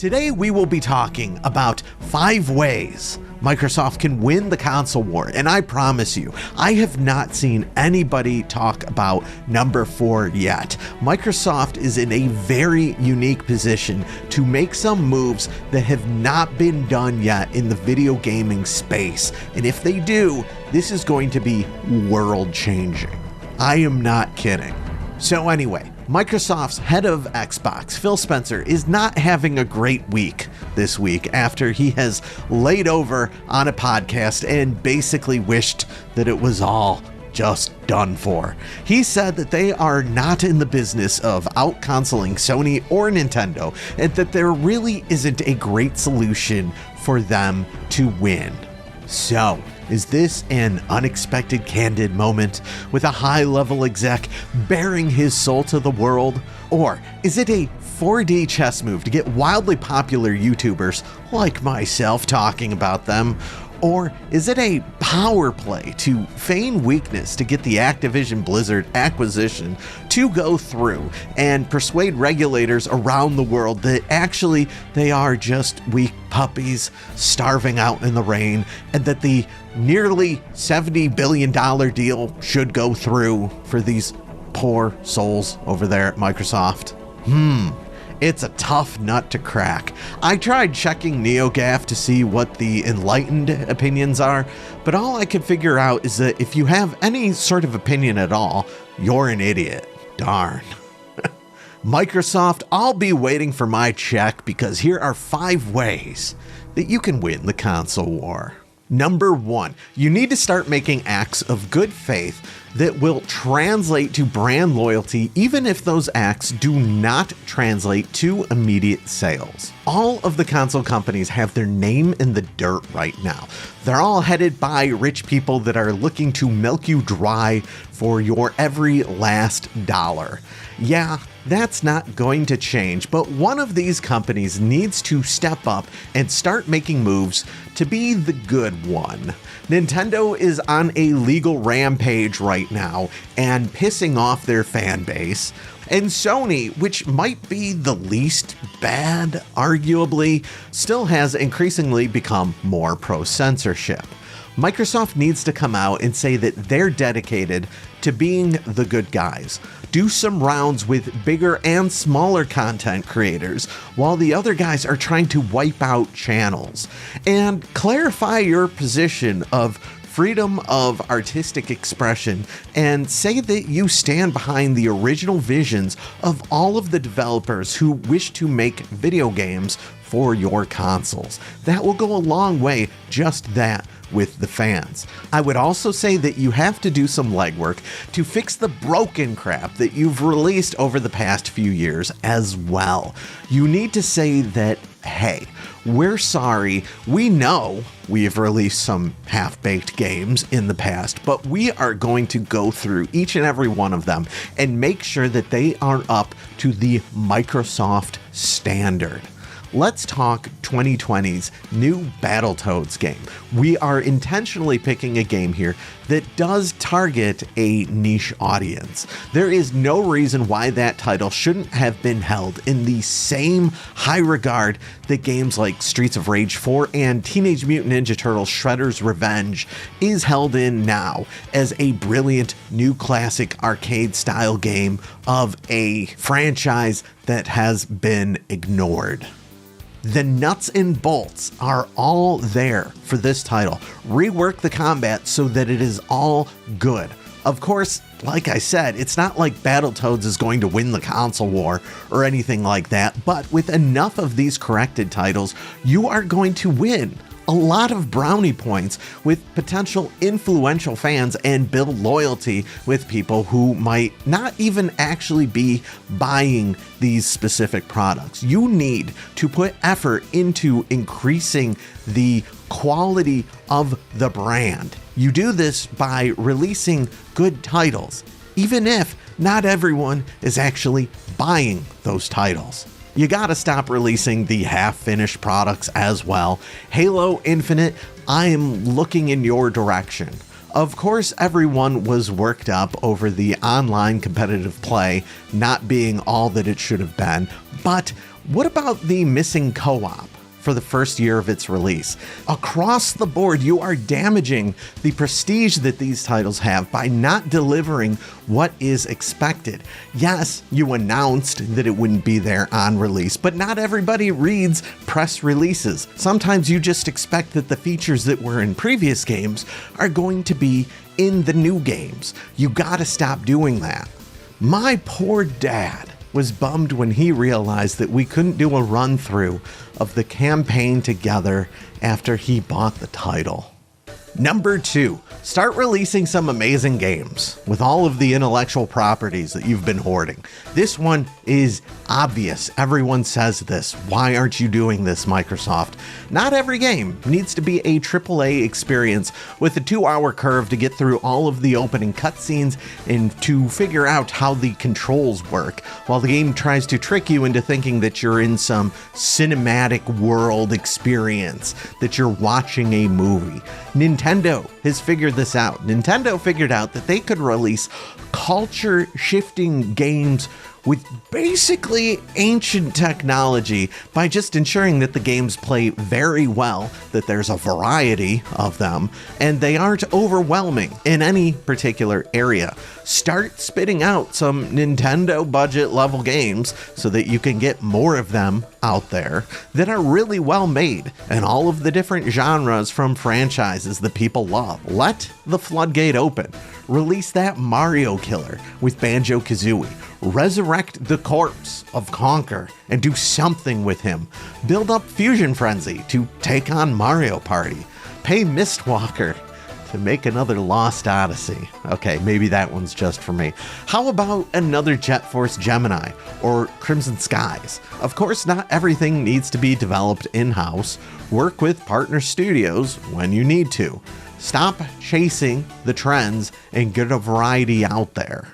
Today we will be talking about 5 ways Microsoft can win the console war, and I promise you, I have not seen anybody talk about number 4 yet. Microsoft is in a very unique position to make some moves that have not been done yet in the video gaming space, and if they do, this is going to be world-changing. I am not kidding. So anyway, Microsoft's head of Xbox, Phil Spencer, is not having a great week this week after he has laid over on a podcast and basically wished that it was all just done for. He said that they are not in the business of out-consoling Sony or Nintendo, and that there really isn't a great solution for them to win. So, is this an unexpected candid moment with a high-level exec bearing his soul to the world? Or is it a 4D chess move to get wildly popular YouTubers like myself talking about them? Or is it a power play to feign weakness to get the Activision Blizzard acquisition to go through and persuade regulators around the world that actually they are just weak puppies starving out in the rain, and that the nearly $70 billion deal should go through for these poor souls over there at Microsoft? It's a tough nut to crack. I tried checking NeoGAF to see what the enlightened opinions are, but all I could figure out is that if you have any sort of opinion at all, you're an idiot. Darn. Microsoft, I'll be waiting for my check, because here are 5 ways that you can win the console war. Number 1, you need to start making acts of good faith that will translate to brand loyalty, even if those acts do not translate to immediate sales. All of the console companies have their name in the dirt right now. They're all headed by rich people that are looking to milk you dry for your every last dollar. Yeah, that's not going to change, but one of these companies needs to step up and start making moves to be the good one. Nintendo is on a legal rampage right now and pissing off their fan base. And Sony, which might be the least bad, arguably, still has increasingly become more pro-censorship. Microsoft needs to come out and say that they're dedicated to being the good guys. Do some rounds with bigger and smaller content creators, while the other guys are trying to wipe out channels. And clarify your position of freedom of artistic expression, and say that you stand behind the original visions of all of the developers who wish to make video games for your consoles. That will go a long way, just that, with the fans. I would also say that you have to do some legwork to fix the broken crap that you've released over the past few years as well. You need to say that, hey, we're sorry, we know we've released some half-baked games in the past, but we are going to go through each and every one of them and make sure that they are up to the Microsoft standard. Let's talk 2020's new Battletoads game. We are intentionally picking a game here that does target a niche audience. There is no reason why that title shouldn't have been held in the same high regard that games like Streets of Rage 4 and Teenage Mutant Ninja Turtles Shredder's Revenge is held in now, as a brilliant new classic arcade-style game of a franchise that has been ignored. The nuts and bolts are all there for this title. Rework the combat so that it is all good. Of course, like I said, it's not like Battletoads is going to win the console war or anything like that, but with enough of these corrected titles, you are going to win a lot of brownie points with potential influential fans and build loyalty with people who might not even actually be buying these specific products. You need to put effort into increasing the quality of the brand. You do this by releasing good titles, even if not everyone is actually buying those titles. You gotta stop releasing the half-finished products as well. Halo Infinite, I am looking in your direction. Of course, everyone was worked up over the online competitive play not being all that it should have been, but What about the missing co-op for the first year of its release? Across the board, you are damaging the prestige that these titles have by not delivering what is expected. Yes, you announced that it wouldn't be there on release, but not everybody reads press releases. Sometimes you just expect that the features that were in previous games are going to be in the new games. You gotta stop doing that. My poor dad was bummed when he realized that we couldn't do a run-through of the campaign together after he bought the title. Number 2, start releasing some amazing games with all of the intellectual properties that you've been hoarding. This one is obvious. Everyone says this. Why aren't you doing this, Microsoft? Not every game needs to be a AAA experience with a 2-hour curve to get through all of the opening cutscenes and to figure out how the controls work, while the game tries to trick you into thinking that you're in some cinematic world experience, that you're watching a movie. Nintendo has figured this out. Nintendo figured out that they could release culture-shifting games with basically ancient technology by just ensuring that the games play very well, that there's a variety of them, and they aren't overwhelming in any particular area. Start spitting out some Nintendo budget level games so that you can get more of them out there that are really well made and all of the different genres from franchises that people love. Let the floodgate open. Release that Mario killer with Banjo Kazooie. Resurrect the corpse of Conker and do something with him. Build up Fusion Frenzy to take on Mario Party. Pay Mistwalker to make another Lost Odyssey. Okay, maybe that one's just for me. How about another Jet Force Gemini or Crimson Skies? Of course, not everything needs to be developed in-house. Work with partner studios when you need to. Stop chasing the trends and get a variety out there.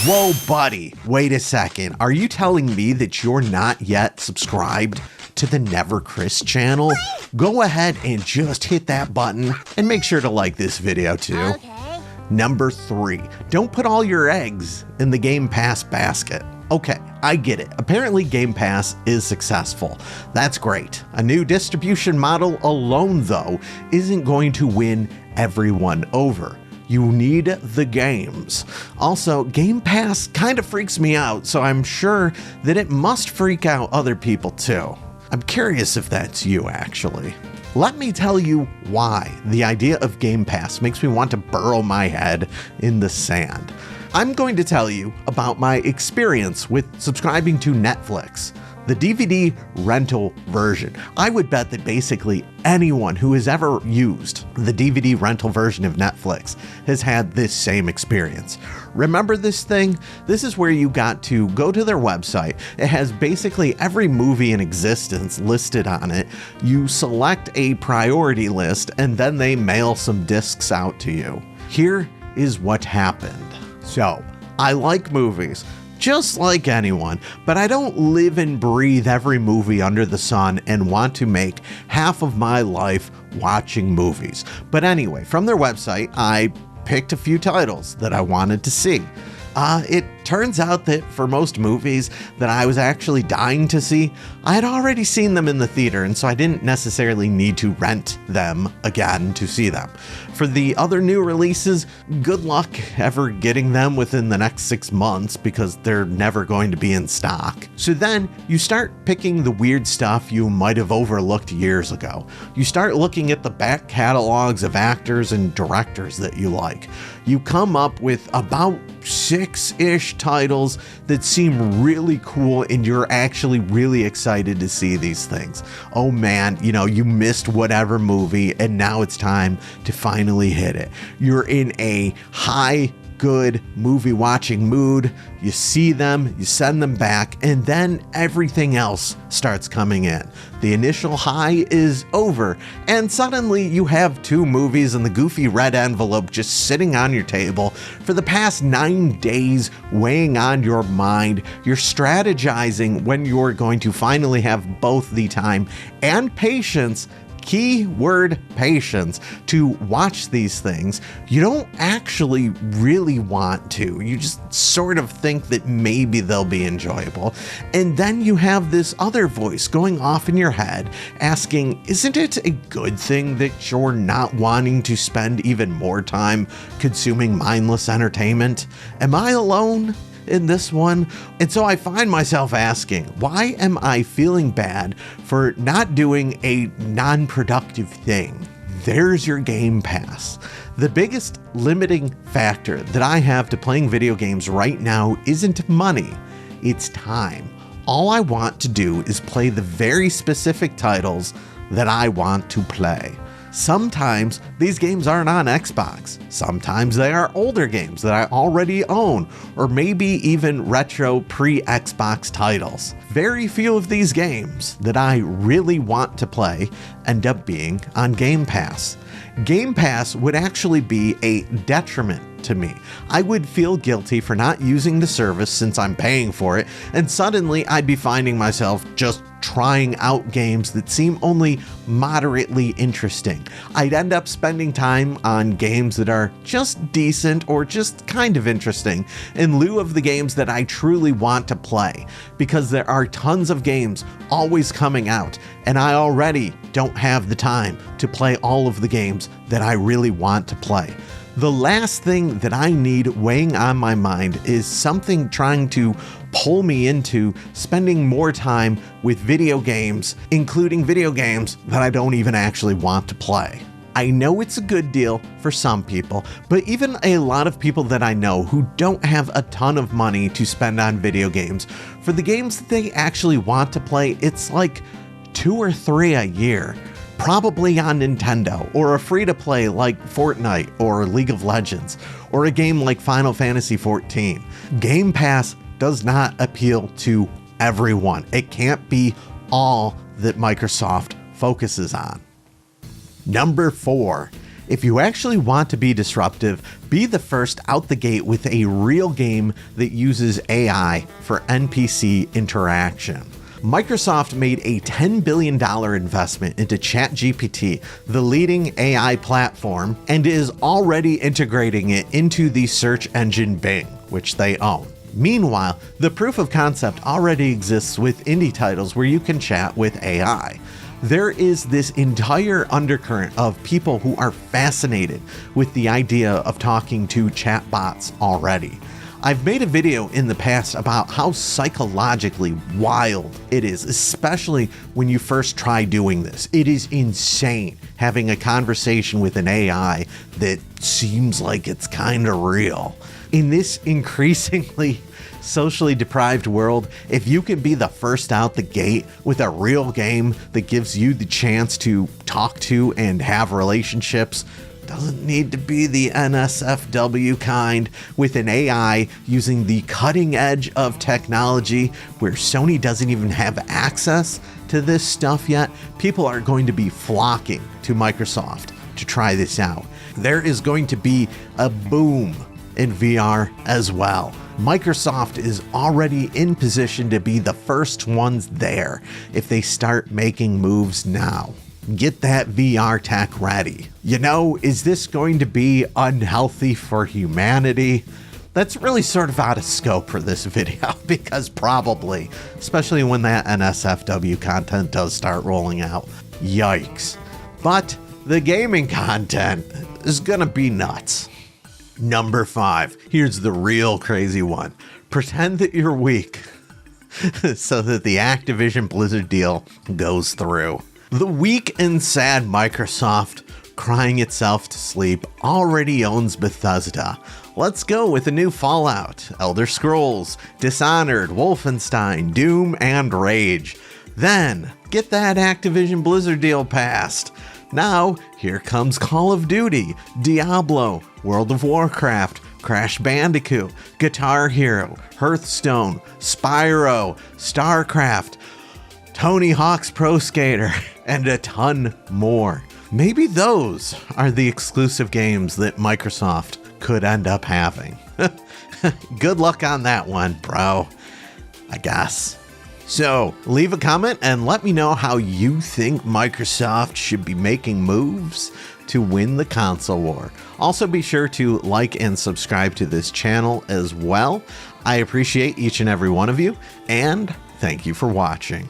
Whoa, buddy, wait a second. Are you telling me that you're not yet subscribed to the Never Chris channel? Go ahead and just hit that button and make sure to like this video too. Okay. Number 3, don't put all your eggs in the Game Pass basket. Okay, I get it. Apparently Game Pass is successful. That's great. A new distribution model alone, though, isn't going to win everyone over. You need the games. Also, Game Pass kind of freaks me out, so I'm sure that it must freak out other people too. I'm curious if that's you, actually. Let me tell you why the idea of Game Pass makes me want to burrow my head in the sand. I'm going to tell you about my experience with subscribing to Netflix, the DVD rental version. I would bet that basically anyone who has ever used the DVD rental version of Netflix has had this same experience. Remember this thing? This is where you got to go to their website. It has basically every movie in existence listed on it. You select a priority list and then they mail some discs out to you. Here is what happened. So, I like movies, just like anyone, but I don't live and breathe every movie under the sun and want to make half of my life watching movies. But anyway, from their website, I picked a few titles that I wanted to see. It turns out that for most movies that I was actually dying to see, I had already seen them in the theater, and so I didn't necessarily need to rent them again to see them. For the other new releases, good luck ever getting them within the next 6 months because they're never going to be in stock. So then you start picking the weird stuff you might have overlooked years ago. You start looking at the back catalogs of actors and directors that you like. You come up with about 6-ish titles that seem really cool and you're actually really excited to see these things. Oh man, you missed whatever movie and now it's time to finally hit it. You're in a high good movie watching mood, you see them, you send them back, and then everything else starts coming in. The initial high is over, and suddenly you have 2 movies in the goofy red envelope just sitting on your table for the past 9 days, weighing on your mind. You're strategizing when you're going to finally have both the time and patience keyword patience to watch these things you don't actually really want to. You just sort of think that maybe they'll be enjoyable. And then you have this other voice going off in your head asking, isn't it a good thing that you're not wanting to spend even more time consuming mindless entertainment? Am I alone in this one? And so I find myself asking, why am I feeling bad for not doing a non-productive thing? There's your Game Pass. The biggest limiting factor that I have to playing video games right now isn't money, it's time. All I want to do is play the very specific titles that I want to play. Sometimes these games aren't on Xbox. Sometimes they are older games that I already own, or maybe even retro pre-Xbox titles. Very few of these games that I really want to play end up being on Game Pass. Game Pass would actually be a detriment to me. I would feel guilty for not using the service since I'm paying for it, and suddenly I'd be finding myself just trying out games that seem only moderately interesting. I'd end up spending time on games that are just decent or just kind of interesting in lieu of the games that I truly want to play, because there are tons of games always coming out, and I already don't have the time to play all of the games that I really want to play. The last thing that I need weighing on my mind is something trying to pull me into spending more time with video games, including video games that I don't even actually want to play. I know it's a good deal for some people, but even a lot of people that I know who don't have a ton of money to spend on video games, for the games that they actually want to play, it's like 2 or 3 a year. Probably on Nintendo, or a free-to-play like Fortnite or League of Legends, or a game like Final Fantasy XIV. Game Pass does not appeal to everyone. It can't be all that Microsoft focuses on. Number 4. If you actually want to be disruptive, be the first out the gate with a real game that uses AI for NPC interaction. Microsoft made a $10 billion investment into ChatGPT, the leading AI platform, and is already integrating it into the search engine Bing, which they own. Meanwhile, the proof of concept already exists with indie titles where you can chat with AI. There is this entire undercurrent of people who are fascinated with the idea of talking to chatbots already. I've made a video in the past about how psychologically wild it is, especially when you first try doing this. It is insane having a conversation with an AI that seems like it's kind of real. In this increasingly socially deprived world, if you can be the first out the gate with a real game that gives you the chance to talk to and have relationships, doesn't need to be the NSFW kind, with an AI using the cutting edge of technology where Sony doesn't even have access to this stuff yet, people are going to be flocking to Microsoft to try this out. There is going to be a boom in VR as well. Microsoft is already in position to be the first ones there if they start making moves now. Get that VR tech ready. You know, is this going to be unhealthy for humanity? That's really sort of out of scope for this video, because probably, especially when that NSFW content does start rolling out. Yikes. But the gaming content is gonna be nuts. Number 5. Here's the real crazy one. Pretend that you're weak so that the Activision Blizzard deal goes through. The weak and sad Microsoft, crying itself to sleep, already owns Bathesda. Let's go with a new Fallout, Elder Scrolls, Dishonored, Wolfenstein, Doom, and Rage. Then, get that Activision Blizzard deal passed. Now, here comes Call of Duty, Diablo, World of Warcraft, Crash Bandicoot, Guitar Hero, Hearthstone, Spyro, StarCraft, Tony Hawk's Pro Skater, and a ton more. Maybe those are the exclusive games that Microsoft could end up having. Good luck on that one, bro. I guess. So leave a comment and let me know how you think Microsoft should be making moves to win the console war. Also be sure to like and subscribe to this channel as well. I appreciate each and every one of you, and thank you for watching.